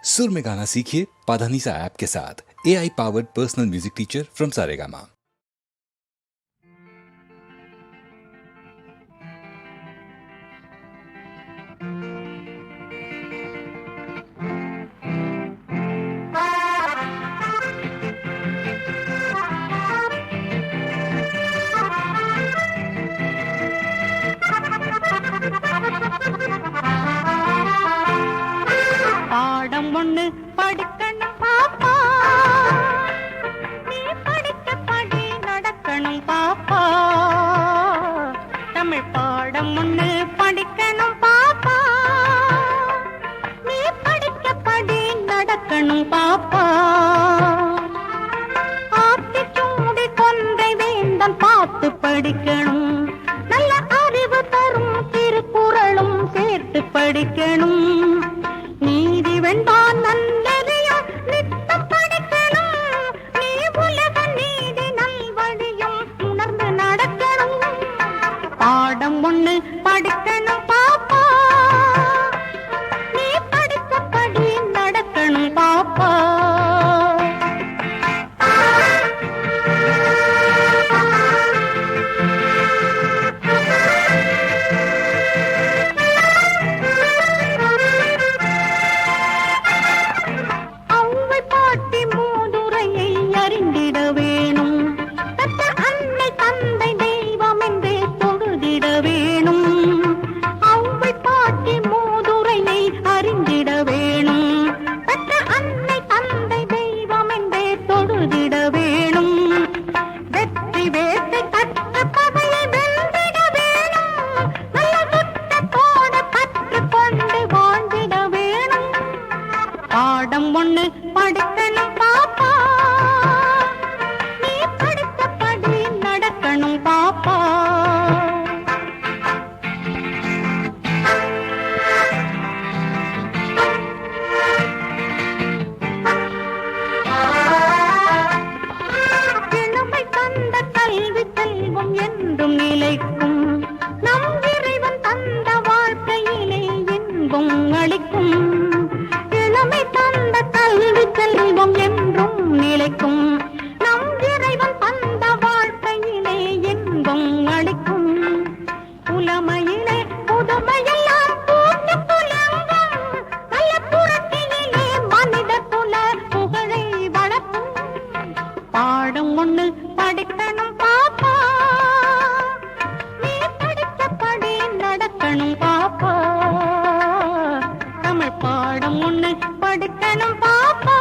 सुर में गाना सीखिए पाधानीसा ऐप के साथ। AI powered personal music teacher from Saregama. பாடம் ஒண்ணு படிக்கணும் பாப்பா, நீ படிக்கப்படி நடக்கணும் பாப்பா. தமிழ் பாடம் ஒண்ணு படிக்கணும் பாப்பா, நீ படிக்கப்படி நடக்கணும் பாப்பா. ஆத்திச்சூடி கொன்றை வேந்தன் பார்த்து படிக்கணும், நல்ல அறிவு தரும் திருக்குறளும் சேர்த்து படிக்கணும். நீதி வென்றான் நன்னெறியும் நித்தம் படிக்கணும், நீ உலக நீதி நல்வழியும் உணர்ந்து நடக்கணும். பாடம் ஒண்ணு படிக்கணும் பாப்பா, நீ படிக்கப்படி நடக்கணும் பாப்பா. பாடம் ஒண்ணு படிக்கணும் பாப்பா, நீ படித்தபடி நடக்கணும் பாப்பா. இளமை தந்த கல்வி செல்வம் என்றும் நிலைக்கும், நம் இறைவன் தந்த வாழ்க்கையிலே இன்பம் அளிக்கும். இளமை தந்த கல்வி செல்வம் என்றும் நிலைக்கும், நம் இறைவன் தந்த வாழ்க்கையிலே இன்பம் அளிக்கும். புலமையிலே புதுமையெல்லாம் பூத்து புலங்கும், நல்ல புரட்சியிலே மனித குல புகழை வளர்க்கும். பாடம் ஒண்ணு படிக்கணும் பாப்பா, நீ படித்தபடி நடக்கணும் பாப்பா. தமிழ் பாடம் ஒண்ணு படிக்கணும் பாப்பா.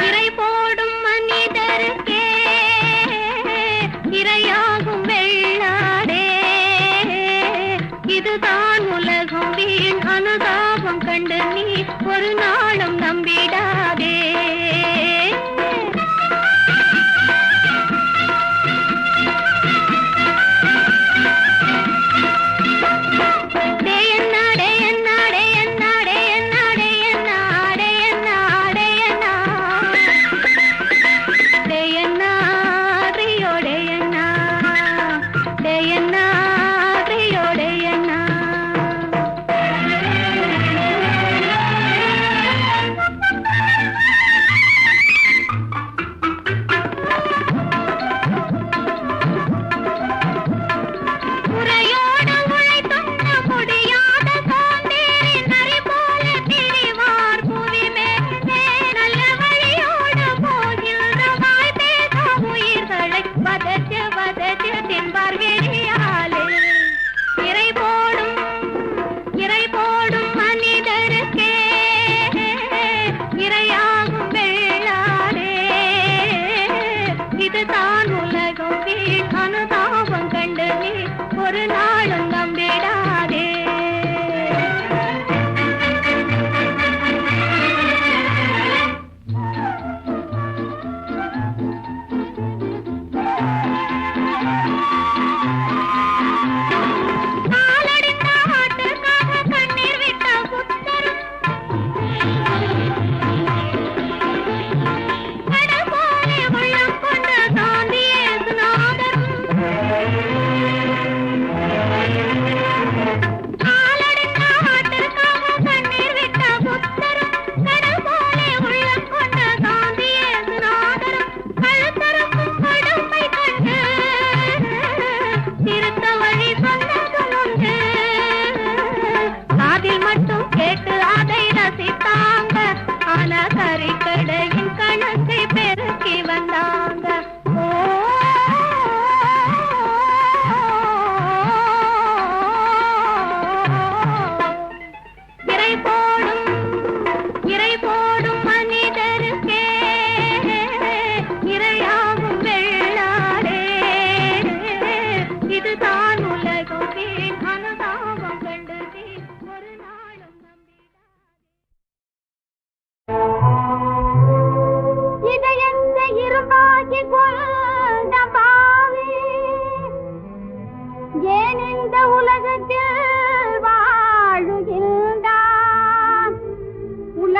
இறை போடும் மனிதருக்கே இரையாகும் வெள்ளாடே, இதுதான் உலகம் வீண் அனுதாபம் கண்டு நீ ஒரு நாளும் நம்பிடாதே.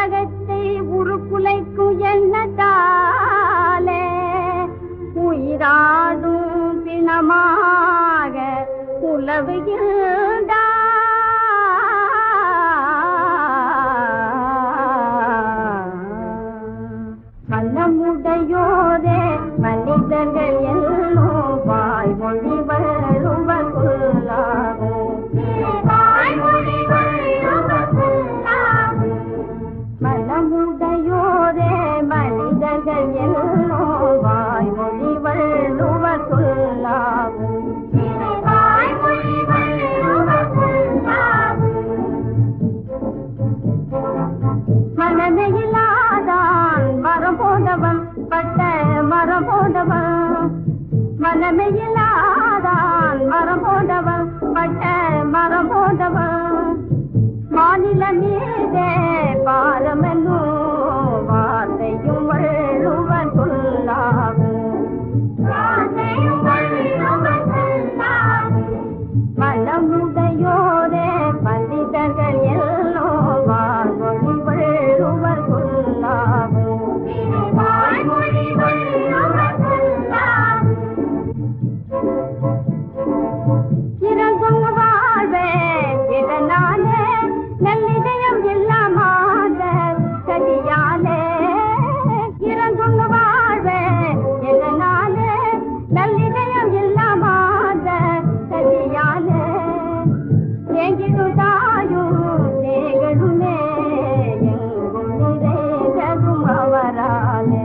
உலகத்தை உருக்குலைக்கும் எண்ணத்தாலே உயிராடும் பிணமாக உலவுகின்றார். மனமுடையோரே மனிதர்கள் எல்லோரும் வாய்மொழி வருவர் சொல்லாகும். மனமுடையோரே மனிதர்கள் எல்லோரும் வாய்மொழி வருவர் சொல்லாகும். மனமையிலாதான் மரம் போன்றவன் பட்ட மரம் போன்றவன். மனமையிலாதான் மரம் போன்றவன் பட்ட மரம் போன்றவன். மாநில மீதே பாரமென்னும் வார்த்தையும் வள்ளுவன் சொல்லாகும். மனமுடையோரே பண்டிதர்கள் எல்லோரும் வாய்மொழி வள்ளுவர் சொல்லாகும். இறங்கும் வாழ்வே இதனாலே நல்லிதயம் இல்லாமாத சரியாலே. இறங்கும் வாழ்வே இதனாலே நல்லிதயம் இல்லாமாத சரியாலே. எங்கிருந்தாயும் தேகடுமே எங்கும் நிறைந்ததும் அவராலே.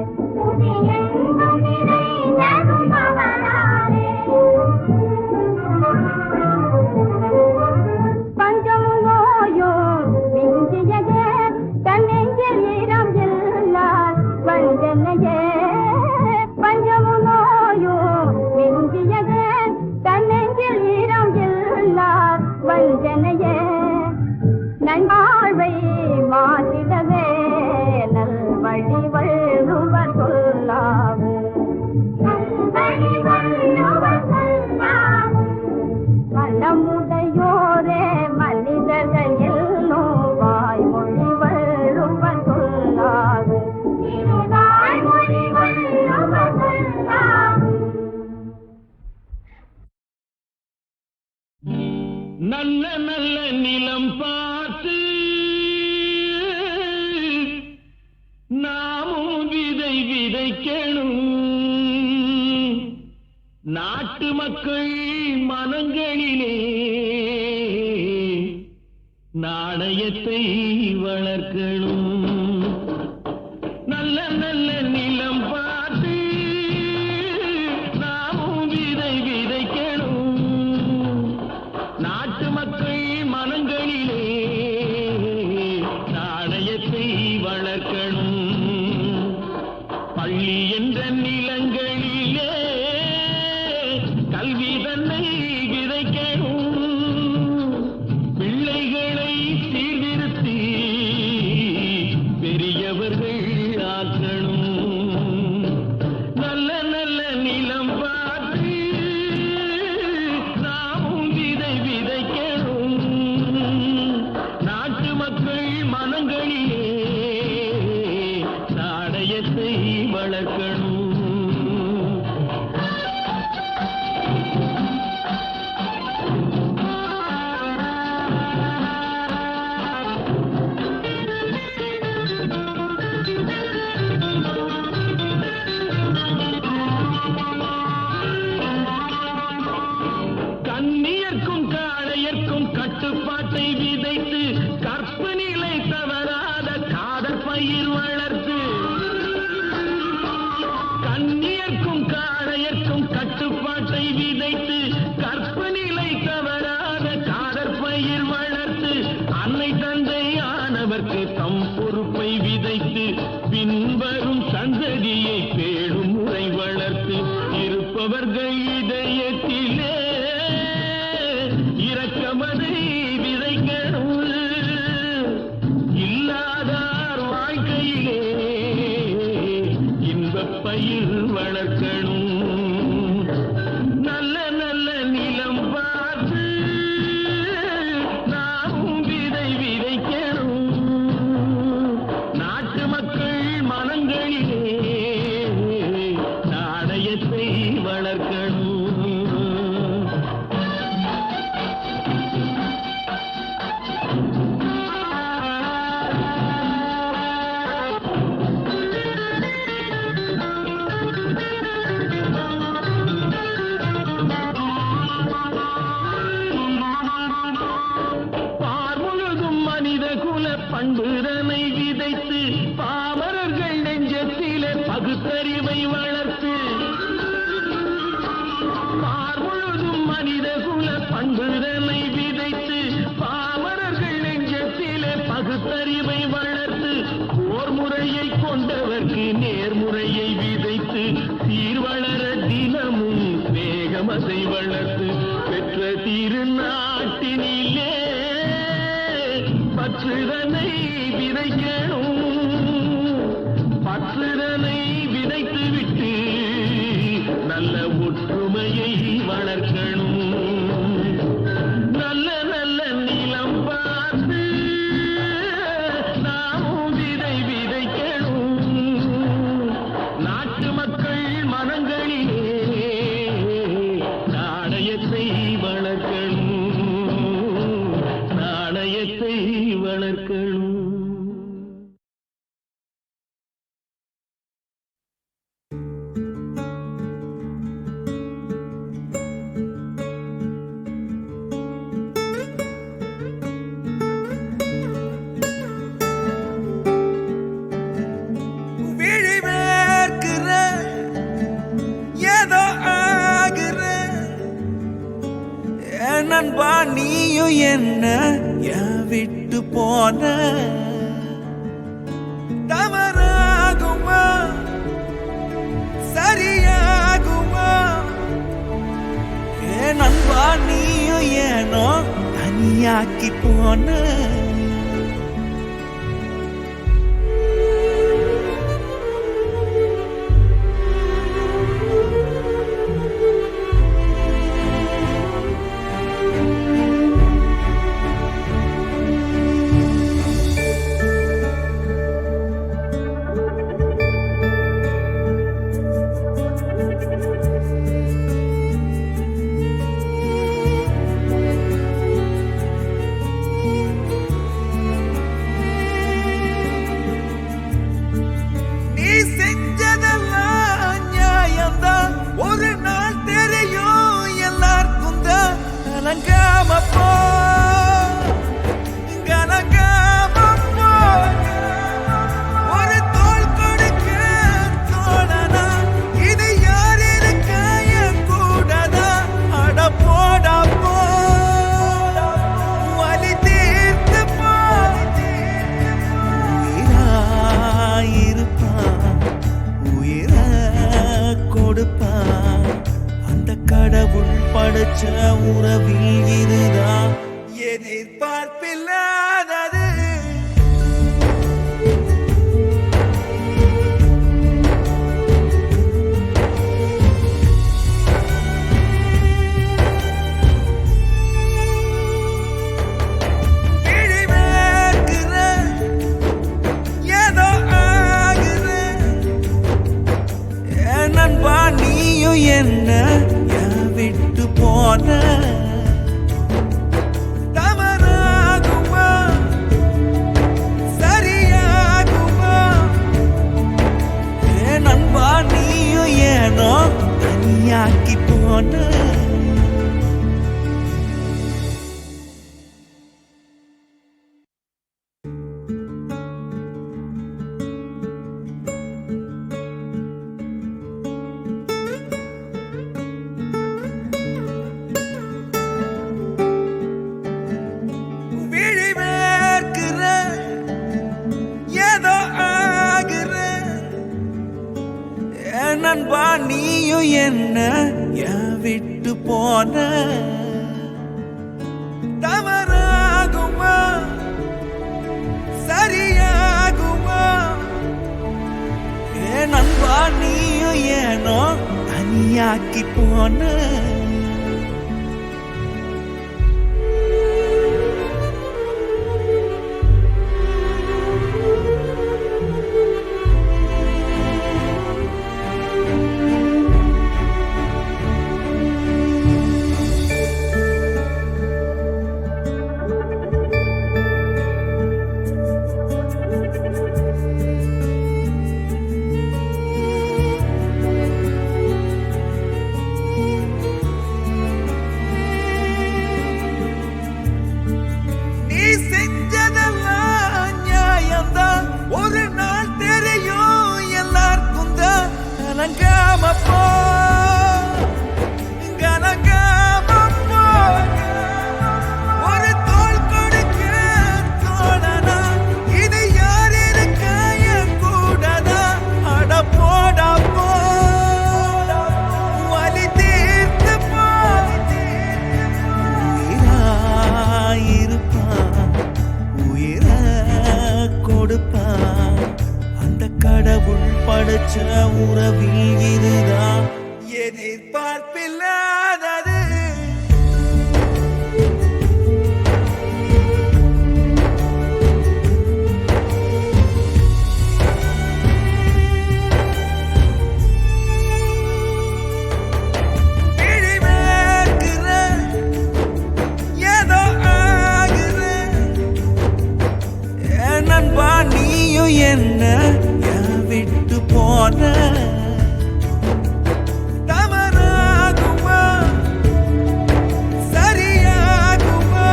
பஞ்சமும் நோயும் மிஞ்சியதே தன்னெஞ்சில் ஈரம் இல்லார் வஞ்சனையே. பஞ்சமும் நோயும் மிஞ்சியதே தன்னெஞ்சில் ஈரம் இல்லார் வஞ்சனையே. நன்வாழ்வை மாற்றிடவே நல்வழி வள்ளுவர் சொல்லாகும். மனமுடையோரே மனிதர்கள் எல்லோரும் வாய்மொழி வள்ளுவர் சொல்லாகும். நல்ல நல்ல நிலம் பார்த்து நாமும் விதை விதைக்கணும். நாட்டு மக்கள் மனங்களிலே நாணயத்தை வளர்க்கணும். நல்ல நல்ல நிலம் பார்த்து நாமும் விதை விதைக்கணும். நாட்டு மக்கள் மனங்களிலே நாணயத்தை வளர்க்கணும். பள்ளி என்ற நிலங்களிலே கல்வி தன்னை விதைக்கணும். பிள்ளைகளை சீர்திருத்தி பெரியவர்கள் ஆக்கணும். நல்ல நல்ல நிலம் பார்த்து நாமும் விதை விதைக்கணும். நாட்டு மக்கள் மனங்களிலே நாணயத்தை வளர்க்கணும். கண்ணியர்க்கும் காளையர்க்கும் கட்டுப்பாட்டை விதைத்து கற்பு நிலை தவறாத காதற் பயிர் வளர்த்து. கண்ணியர்க்கும் காளையர்க்கும் கட்டுப்பாட்டை விதைத்து கற்பு நிலை தவறாத காதற் பயிர் வளர்த்து. அன்னை தந்தையானவர்க்கு தம் பொறுப்பை விதைத்து பின்வரும் சந்ததியை பேணும் முறை வளர்த்து. இருப்பவர்கள் இதயத்திலே இரக்கமதை விதைக்கணும். இல்லாதார் வாழ்க்கையிலே இன்பப் பயிர் வளர்க்கணும். நல்ல நல்ல நிலம் பார்த்து நாமும் விதை விதைக்கணும். பகுத்தறிவை வளர்த்து பார் முழுதும் மனித குல பண்புதனை விதைத்து பாமரர்கள் நெஞ்சத்திலே பகுத்தறிவை வளர்த்து போர் முறையை கொண்டவர்க்கு நேர்முறையை விதைத்து சீர்வளர தினமும் வேகமதை வளர்த்து பெற்ற திருநாட்டினிலே பற்றுதனை விதைக்கணும் பற்றுதனை விதைத்து விட்டு நல்ல ஒற்றுமையை வளர்க்கணும் நல்ல நல்ல நிலம் பார்த்து நாமும் விதை விதைக்கணும் நாட்டு மக்கள் மனங்களிலே நாணயத்தை வளர்க்கணும் நாணயத்தை வளர்க்கணும். விழி வேர்க்கிற ஏதோ ஆகிற என் நண்பா நீயும் என்ன என் விட்டு போன தவறாகுமா சரியாகுமா என் நண்பா நீயும் ஏனோ தனியாக்கி போன நீ செஞ்சதெல்லாம் நியாயம்தான் ஒரு நாள் தெரியும் எல்லாருக்கும் தான் கலங்காம போ கலங்காம போ ஒரு தோள் கொடுக்க தோழனா இது யார் இருக்க என் கூடதா அட போடா போ வலி தீர்த்து போ உயிராயிருப்பான் உயிர கொடுப்பான் அந்த கடவுள் படைச்ச உறவில் இதுதான் எதிர்பார்ப்பில்லாதது விழி வேர்க்கிற ஏதோ ஆகிற என் நண்பா நீயும் என்ன என் விட்டு போன தவறாகுமா சரியாகுமா என் நண்பா நீயும் ஏனோ தனியாக்கி போன விழி வேர்க்கிற ஏதோ ஆகிற என் நண்பா நீயும் என்ன என் விட்டு போன தவறாகுமா சரியாகுமா என் நண்பா நீயும் ஏனோ தனியாக்கி போன போ கலங்காம போ ஒரு தோள் கொடுக்க தோழனா இது யார் இருக்க என் கூடனா அட போடா போ வலி தீர்த்து போ உயிராயிருப்பான் உயிர கொடுப்பான் அந்த கடவுள் படைச்ச உறவில் இதுதான் எதிர்பார்ப்பில்லாதது கிழிவேற்கிற ஏதோ ஆகுற என் நண்பா நீயும் என்ன என் விட்டு போன தவறாகுமா சரியாகுமா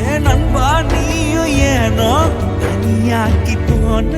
என் நண்பா நீயும் ஏனோ தனியாக்கி போன